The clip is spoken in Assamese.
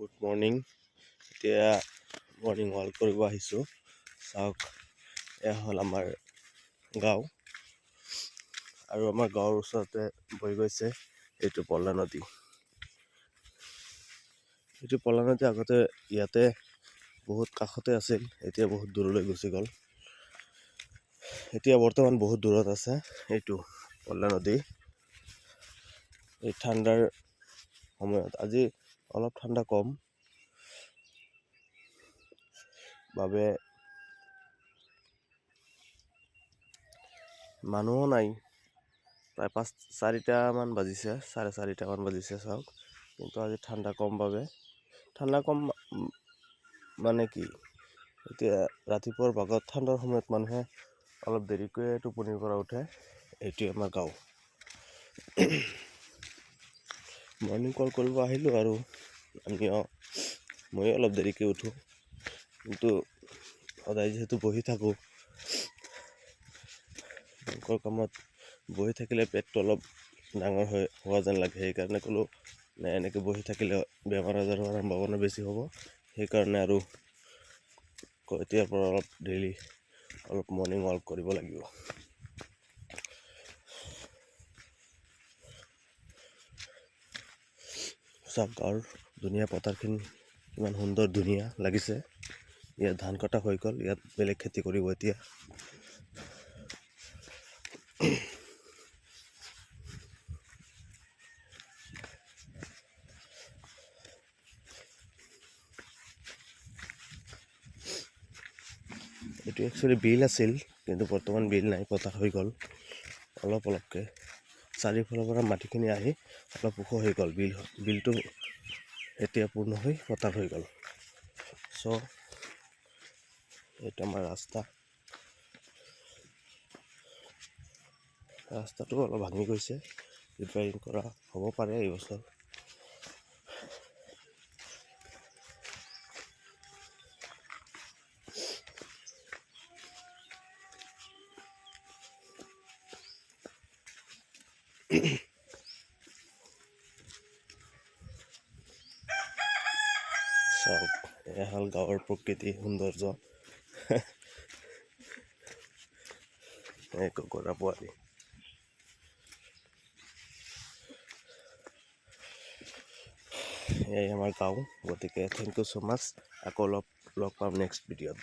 Good morning. এতিয়া মৰ্ণিং ৱাক কৰিব আহিছোঁ। চাওক, এয়া হ'ল আমাৰ গাঁও আৰু আমাৰ গাঁৱৰ ওচৰতে বৈ গৈছে এইটো পলা নদী। এইটো পলা নদী আগতে ইয়াতে বহুত কাষতে আছিল, এতিয়া বহুত দূৰলৈ গুচি গ'ল। এতিয়া বৰ্তমান বহুত দূৰত আছে এইটো পলা নদী। এই ঠাণ্ডাৰ সময়ত আজি অলপ ঠাণ্ডা কম বাবে মানুহো নাই। প্ৰায় 4:30মান বাজিছে, 4:30মান বাজিছে চাওক। কিন্তু আজি ঠাণ্ডা কম বাবে, ঠাণ্ডা কম মানে কি, এতিয়া ৰাতিপুৱাৰ ভাগত ঠাণ্ডাৰ সময়ত মানুহে অলপ দেৰিকৈ টোপনিৰ পৰা উঠে। এইটোৱে আমাৰ গাঁও। মৰ্ণিং ৱাক কৰিব আহিলোঁ আৰু ময়ো অলপ দেৰিকৈ উঠোঁ, কিন্তু সদায় যিহেতু বহি থাকোঁ, বেংকৰ কামত বহি থাকিলে পেটটো অলপ ডাঙৰ হোৱা যেন লাগে। সেইকাৰণে ক'লোঁ এনেকৈ বহি থাকিলে বেমাৰ আজাৰ হোৱাৰ সম্ভাৱনা বেছি হ'ব। সেইকাৰণে আৰু এতিয়াৰ পৰা অলপ ডেইলি অলপ মৰ্ণিং ৱাক কৰিব লাগিব। চাওক, গাঁৱৰ ধুনীয়া পথাৰখিনি কিমান সুন্দৰ ধুনীয়া লাগিছে। ইয়াত ধান কটা হৈ গ'ল, ইয়াত বেলেগ খেতি কৰিব এতিয়া। এইটো একচুৱেলি বিল আছিল, কিন্তু বৰ্তমান বিল নাই, পথাৰ হৈ গ'ল। অলপকৈ চাৰিওফালৰ পৰা মাটিখিনি আহি অলপ ওখ হৈ গ'ল। বিলটো এতিয়া পূৰ্ণ হৈ পথাৰ হৈ গ'ল। চ' এইটো আমাৰ ৰাস্তাটো অলপ ভাঙি গৈছে, ৰিপেয়াৰিং কৰা হ'ব পাৰে এইবছৰ। চাওক, এয়া হ'ল গাঁৱৰ প্ৰকৃতি সৌন্দৰ্য। কুকুৰা পোৱালি। এয়াই আমাৰ গাঁও। গতিকে থেংক ইউ ছ' মাছ। আকৌ লগ পাম নেক্সট ভিডিঅ'ত।